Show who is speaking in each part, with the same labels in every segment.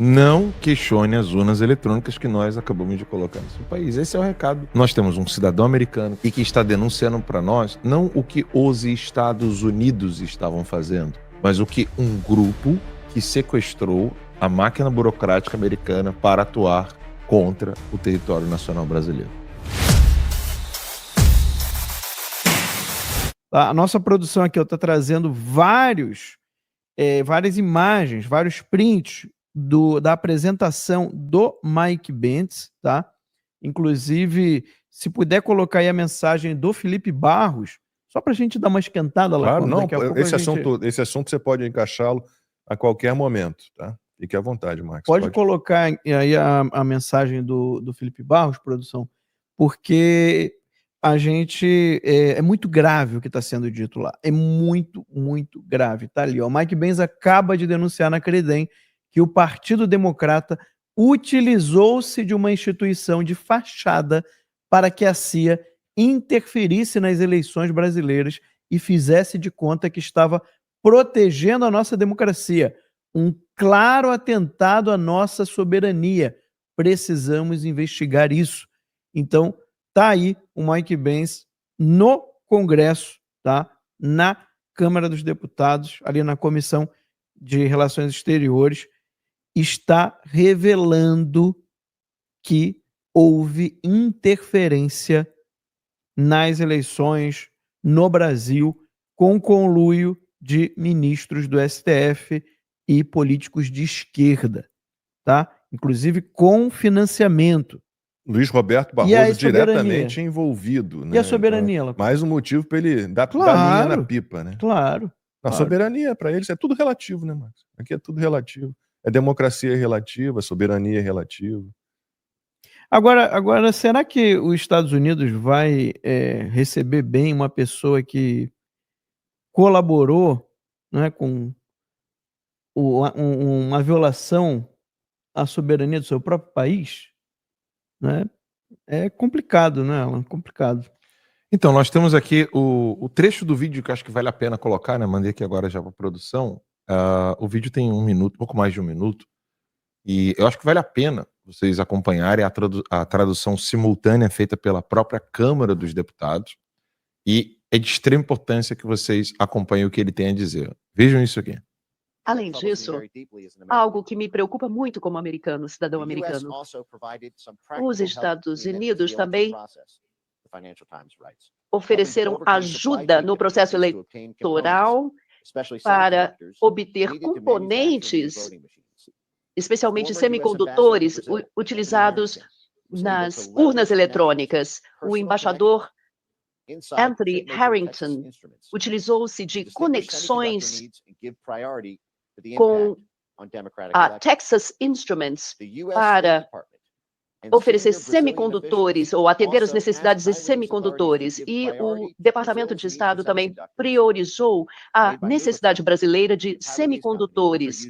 Speaker 1: não questione as urnas eletrônicas que nós acabamos de colocar no seu país. Esse é o recado. Nós temos um cidadão americano e que está denunciando para nós não o que os Estados Unidos estavam fazendo, mas o que um grupo que sequestrou a máquina burocrática americana para atuar contra o território nacional brasileiro.
Speaker 2: A nossa produção aqui está trazendo várias imagens, vários prints da apresentação do Mike Pence, tá? Inclusive, se puder colocar aí a mensagem do Felipe Barros, só para a gente dar uma esquentada lá.
Speaker 3: Claro, não, esse assunto você pode encaixá-lo a qualquer momento, tá? Fique à vontade, Max.
Speaker 2: Pode colocar aí a mensagem do Felipe Barros, produção, porque a gente... É muito grave o que está sendo dito lá. É muito, muito grave. Tá ali, ó. O Mike Pence acaba de denunciar na Credem que o Partido Democrata utilizou-se de uma instituição de fachada para que a CIA interferisse nas eleições brasileiras e fizesse de conta que estava protegendo a nossa democracia. Um claro atentado à nossa soberania. Precisamos investigar isso. Então, tá aí o Mike Pence no Congresso, tá? Na Câmara dos Deputados, ali na Comissão de Relações Exteriores, está revelando que houve interferência nas eleições no Brasil com conluio de ministros do STF e políticos de esquerda, tá? Inclusive com financiamento.
Speaker 3: Luiz Roberto Barroso diretamente envolvido, né?
Speaker 2: E a soberania?
Speaker 3: Então, mais um motivo para ele dar linha na pipa, né?
Speaker 2: Claro.
Speaker 3: A soberania, para eles, é tudo relativo, né, Max? Aqui é tudo relativo. A democracia é relativa, a soberania é relativa.
Speaker 2: Agora, será que os Estados Unidos vai receber bem uma pessoa que colaborou, né, com uma violação à soberania do seu próprio país? Né? É complicado, né, Alan? Complicado.
Speaker 1: Então, nós temos aqui o trecho do vídeo que eu acho que vale a pena colocar, né? Mandei aqui agora já para a produção. O vídeo tem 1 minuto, pouco mais de 1 minuto. E eu acho que vale a pena vocês acompanharem a tradução simultânea feita pela própria Câmara dos Deputados. E é de extrema importância que vocês acompanhem o que ele tem a dizer. Vejam isso aqui.
Speaker 4: Além disso, algo que me preocupa muito como americano, cidadão americano, os Estados Unidos também ofereceram ajuda no processo eleitoral para obter componentes, especialmente semicondutores, utilizados nas urnas eletrônicas. O embaixador Anthony Harrington utilizou-se de conexões com a Texas Instruments para oferecer semicondutores ou atender às necessidades de semicondutores. E o Departamento de Estado também priorizou a necessidade brasileira de semicondutores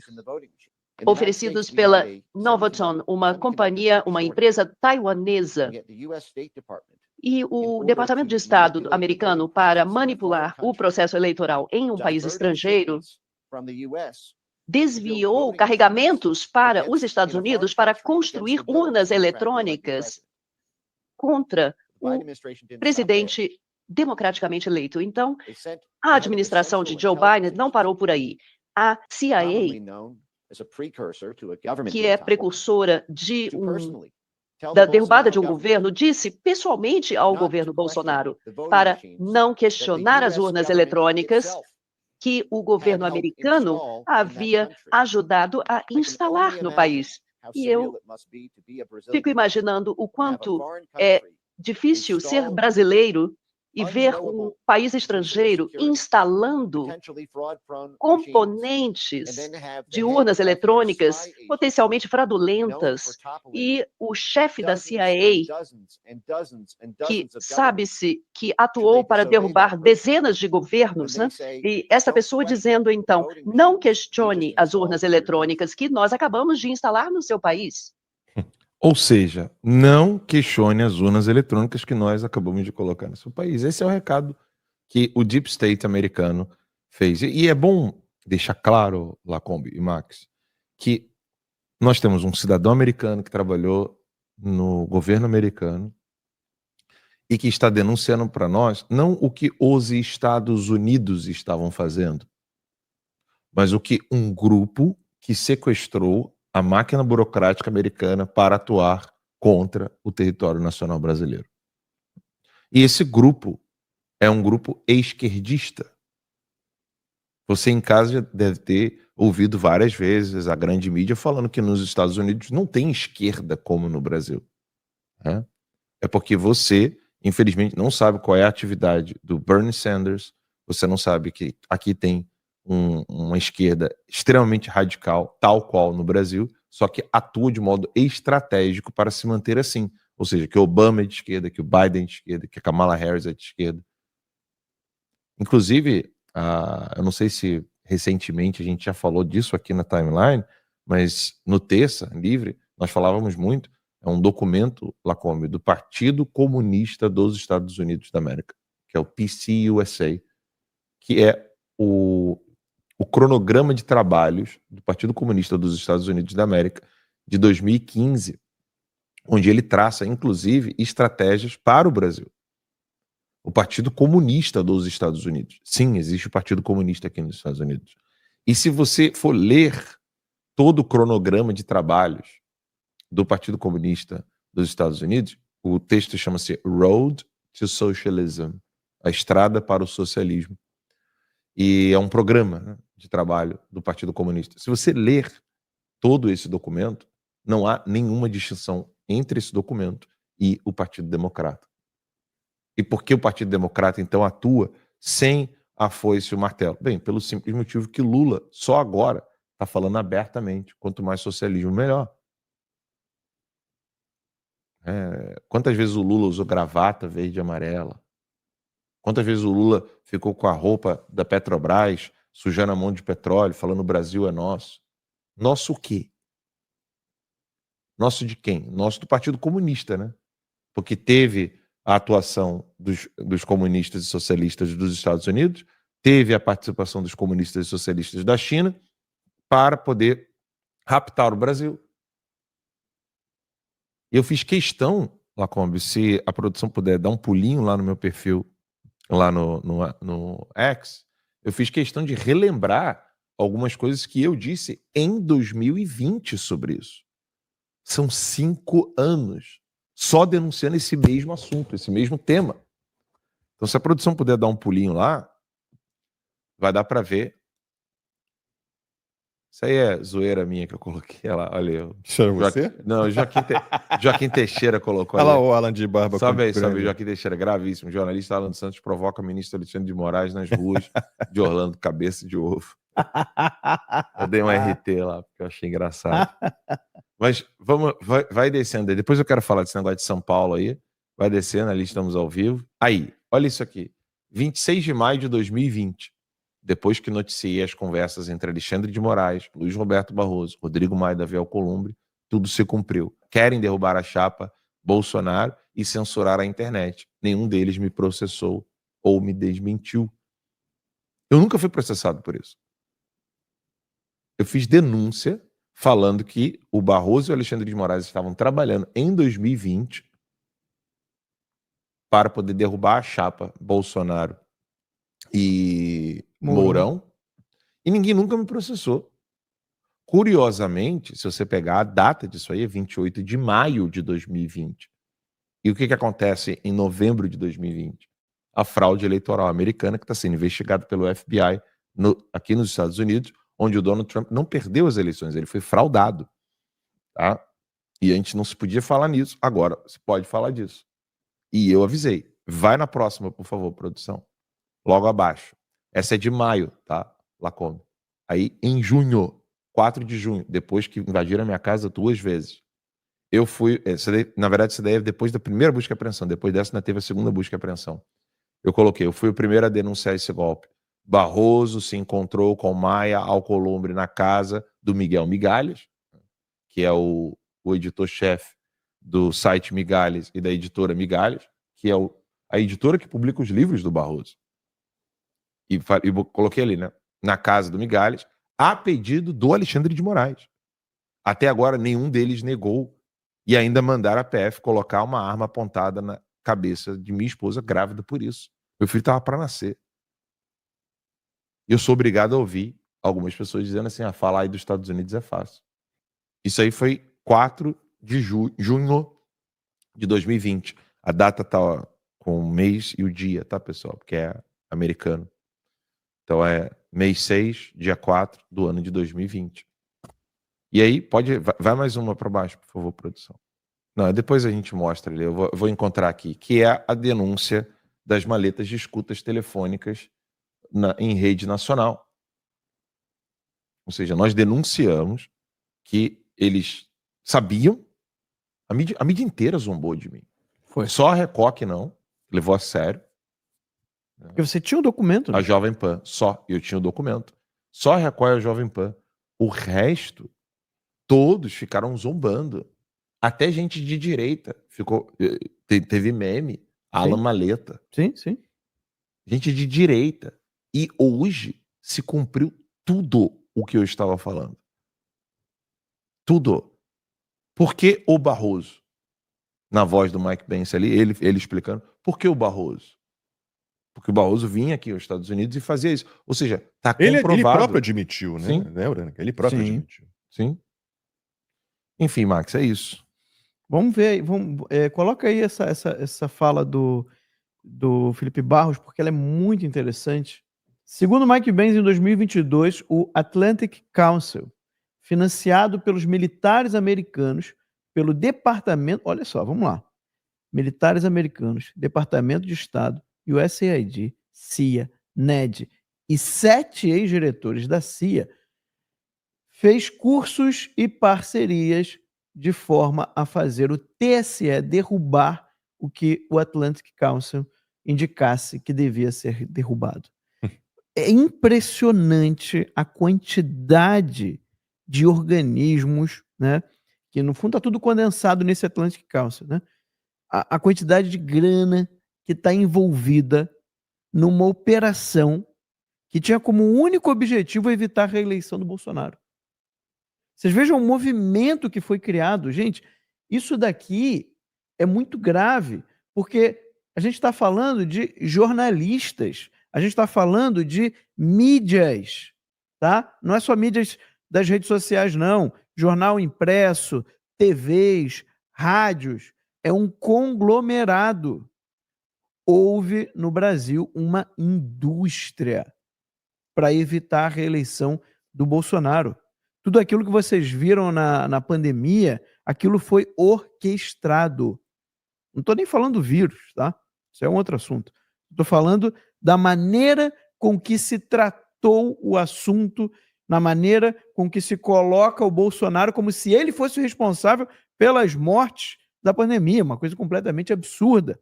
Speaker 4: oferecidos pela Novaton, uma empresa taiwanesa. E o Departamento de Estado americano, para manipular o processo eleitoral em um país estrangeiro, desviou carregamentos para os Estados Unidos para construir urnas eletrônicas contra o presidente democraticamente eleito. Então, a administração de Joe Biden não parou por aí. A CIA, que é precursora da derrubada de um governo, disse pessoalmente ao governo Bolsonaro para não questionar as urnas eletrônicas que o governo americano havia ajudado a instalar no país. E eu fico imaginando o quanto é difícil ser brasileiro e ver um país estrangeiro instalando componentes de urnas eletrônicas potencialmente fraudulentas, e o chefe da CIA, que sabe-se que atuou para derrubar dezenas de governos, né? E essa pessoa dizendo, então, não questione as urnas eletrônicas que nós acabamos de instalar no seu país.
Speaker 1: Ou seja, não questione as urnas eletrônicas que nós acabamos de colocar no seu país. Esse é o recado que o Deep State americano fez. E é bom deixar claro, Lacombe e Max, que Nós temos um cidadão americano que trabalhou no governo americano e que está denunciando para nós não o que os Estados Unidos estavam fazendo, mas o que um grupo que sequestrou a máquina burocrática americana para atuar contra o território nacional brasileiro. E esse grupo é um grupo esquerdista. Você em casa já deve ter ouvido várias vezes a grande mídia falando que nos Estados Unidos não tem esquerda como no Brasil. Né? É porque você, infelizmente, não sabe qual é a atividade do Bernie Sanders, você não sabe que aqui tem uma esquerda extremamente radical, tal qual no Brasil, só que atua de modo estratégico para se manter assim. Ou seja, que o Obama é de esquerda, que o Biden é de esquerda, que a Kamala Harris é de esquerda. Inclusive, eu não sei se recentemente a gente já falou disso aqui na timeline, mas no Terça Livre nós falávamos muito, é um documento, Lacombe, do Partido Comunista dos Estados Unidos da América, que é o PCUSA, que é o cronograma de trabalhos do Partido Comunista dos Estados Unidos da América de 2015, onde ele traça, inclusive, estratégias para o Brasil. O Partido Comunista dos Estados Unidos. Sim, existe o Partido Comunista aqui nos Estados Unidos. E se você for ler todo o cronograma de trabalhos do Partido Comunista dos Estados Unidos, o texto chama-se Road to Socialism, a estrada para o socialismo. E é um programa, né, de trabalho do Partido Comunista. Se você ler todo esse documento, não há nenhuma distinção entre esse documento e o Partido Democrata. E por que o Partido Democrata, então, atua sem a foice e o martelo? Bem, pelo simples motivo que Lula, só agora, está falando abertamente, quanto mais socialismo, melhor. Quantas vezes o Lula usou gravata verde e amarela? Quantas vezes o Lula ficou com a roupa da Petrobras, sujando a mão de petróleo, falando o Brasil é nosso? Nosso o quê? Nosso de quem? Nosso do Partido Comunista, né? Porque teve a atuação dos comunistas e socialistas dos Estados Unidos, teve a participação dos comunistas e socialistas da China para poder raptar o Brasil. E eu fiz questão, Lacombe, se a produção puder dar um pulinho lá no meu perfil, lá no X, eu fiz questão de relembrar algumas coisas que eu disse em 2020 sobre isso. São 5 anos só denunciando esse mesmo assunto, esse mesmo tema. Então, se a produção puder dar um pulinho lá, vai dar para ver. Isso aí é zoeira minha que eu coloquei. Ela, olha eu.
Speaker 3: Chama você?
Speaker 1: Não, Joaquim Teixeira colocou.
Speaker 3: Olha lá o Alan de Barba.
Speaker 1: Sabe o Joaquim Teixeira, gravíssimo. Jornalista Alan Santos provoca o ministro Alexandre de Moraes nas ruas de Orlando, cabeça de ovo. Eu dei um RT lá, porque eu achei engraçado. Mas vai descendo aí. Depois eu quero falar desse negócio de São Paulo aí. Vai descendo, ali estamos ao vivo. Aí, olha isso aqui. 26 de maio de 2020. Depois que noticiei as conversas entre Alexandre de Moraes, Luiz Roberto Barroso, Rodrigo Maia e Davi Alcolumbre, tudo se cumpriu. Querem derrubar a chapa Bolsonaro e censurar a internet. Nenhum deles me processou ou me desmentiu. Eu nunca fui processado por isso. Eu fiz denúncia falando que o Barroso e o Alexandre de Moraes estavam trabalhando em 2020 para poder derrubar a chapa Bolsonaro e Mourão, e ninguém nunca me processou. Curiosamente, se você pegar a data disso aí, é 28 de maio de 2020. E o que acontece em novembro de 2020? A fraude eleitoral americana, que está sendo investigada pelo FBI aqui nos Estados Unidos, onde o Donald Trump não perdeu as eleições, ele foi fraudado. Tá? E a gente não se podia falar nisso. Agora, se pode falar disso. E eu avisei. Vai na próxima, por favor, produção. Logo abaixo. Essa é de maio, tá? Lacombe. Aí, em junho, 4 de junho, depois que invadiram a minha casa 2 vezes, eu fui... na verdade, isso daí é depois da primeira busca e apreensão. Depois dessa, ainda teve a segunda busca e apreensão. Eu fui o primeiro a denunciar esse golpe. Barroso se encontrou com Maia Alcolumbre na casa do Miguel Migalhas, que é o editor-chefe do site Migalhas e da editora Migalhas, que é a editora que publica os livros do Barroso. E coloquei ali, né? Na casa do Migalhas, a pedido do Alexandre de Moraes. Até agora, nenhum deles negou e ainda mandaram a PF colocar uma arma apontada na cabeça de minha esposa grávida por isso. Meu filho estava para nascer. Eu sou obrigado a ouvir algumas pessoas dizendo assim, falar aí dos Estados Unidos é fácil. Isso aí foi 4 de junho de 2020. A data tá com o mês e o dia, tá, pessoal? Porque é americano. Então é mês 6, dia 4 do ano de 2020. E aí, vai mais uma para baixo, por favor, produção. Não, depois a gente mostra ali, eu vou encontrar aqui, que é a denúncia das maletas de escutas telefônicas em rede nacional. Ou seja, nós denunciamos que eles sabiam, a mídia inteira zombou de mim.
Speaker 2: Foi.
Speaker 1: Só a Record que não, levou a sério.
Speaker 2: Porque você tinha o documento, né?
Speaker 1: A Jovem Pan, só. Eu tinha o documento. Só a Record e a Jovem Pan. O resto, todos ficaram zombando. Até gente de direita ficou. Teve meme, Alan Maleta.
Speaker 2: Sim, sim.
Speaker 1: Gente de direita. E hoje se cumpriu tudo o que eu estava falando. Tudo. Por que o Barroso? Na voz do Mike Pence ali, ele explicando. Por que o Barroso? Porque o Barroso vinha aqui aos Estados Unidos e fazia isso. Ou seja, está comprovado.
Speaker 3: Ele próprio admitiu, né?
Speaker 1: Sim.
Speaker 3: Né, Urânica? Ele próprio admitiu.
Speaker 1: Sim. Enfim, Max, é isso.
Speaker 2: Vamos ver, coloca aí essa fala do Felipe Barros, porque ela é muito interessante. Segundo Mike Pence, em 2022, o Atlantic Council, financiado pelos militares americanos, pelo Departamento, olha só, vamos lá, militares americanos, Departamento de Estado, USAID, CIA, NED e 7 ex-diretores da CIA, fez cursos e parcerias de forma a fazer o TSE derrubar o que o Atlantic Council indicasse que devia ser derrubado. É impressionante a quantidade de organismos, né, que no fundo está tudo condensado nesse Atlantic Council, né? A quantidade de grana que está envolvida numa operação que tinha como único objetivo evitar a reeleição do Bolsonaro. Vocês vejam o movimento que foi criado. Gente, isso daqui é muito grave, porque a gente está falando de jornalistas, a gente está falando de mídias, tá? Não é só mídias das redes sociais, não. Jornal impresso, TVs, rádios, é um conglomerado. Houve no Brasil uma indústria para evitar a reeleição do Bolsonaro. Tudo aquilo que vocês viram na pandemia, aquilo foi orquestrado. Não estou nem falando do vírus, tá? Isso é um outro assunto. Estou falando da maneira com que se tratou o assunto, na maneira com que se coloca o Bolsonaro como se ele fosse o responsável pelas mortes da pandemia, uma coisa completamente absurda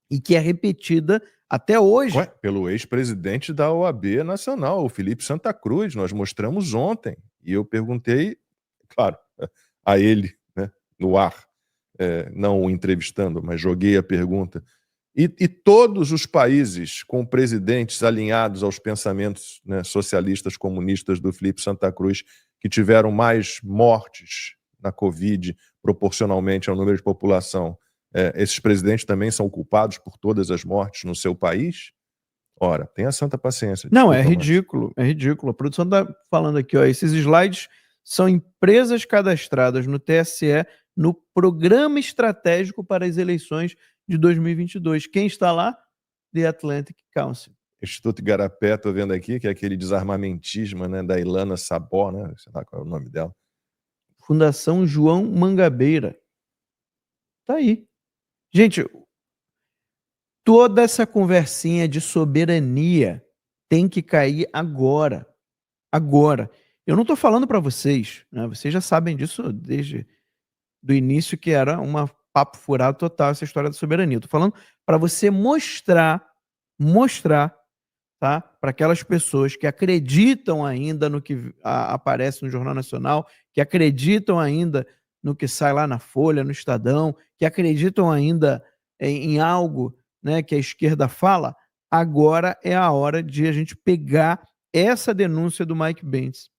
Speaker 2: e que é repetida até hoje.
Speaker 3: Pelo ex-presidente da OAB Nacional, o Felipe Santa Cruz, nós mostramos ontem. E eu perguntei, claro, a ele, né, no ar, não o entrevistando, mas joguei a pergunta. E todos os países com presidentes alinhados aos pensamentos, né, socialistas, comunistas do Felipe Santa Cruz, que tiveram mais mortes na Covid, proporcionalmente ao número de população, esses presidentes também são culpados por todas as mortes no seu país? Ora, tenha santa paciência.
Speaker 2: Não, é ridículo, é ridículo. A produção está falando aqui, ó, esses slides são empresas cadastradas no TSE no Programa Estratégico para as Eleições de 2022. Quem está lá? The Atlantic Council.
Speaker 3: Instituto Igarapé, estou vendo aqui, que é aquele desarmamentismo, né, da Ilana Sabó, né? Sei lá qual é o nome dela.
Speaker 2: Fundação João Mangabeira. Tá aí. Gente, toda essa conversinha de soberania tem que cair agora. Agora. Eu não estou falando para vocês, né? Vocês já sabem disso desde o início, que era uma papo furado total essa história da soberania. Eu estou falando para você mostrar, tá? Para aquelas pessoas que acreditam ainda no que aparece no Jornal Nacional, que acreditam ainda no que sai lá na Folha, no Estadão, que acreditam ainda em algo, né, que a esquerda fala. Agora é a hora de a gente pegar essa denúncia do Mike Pence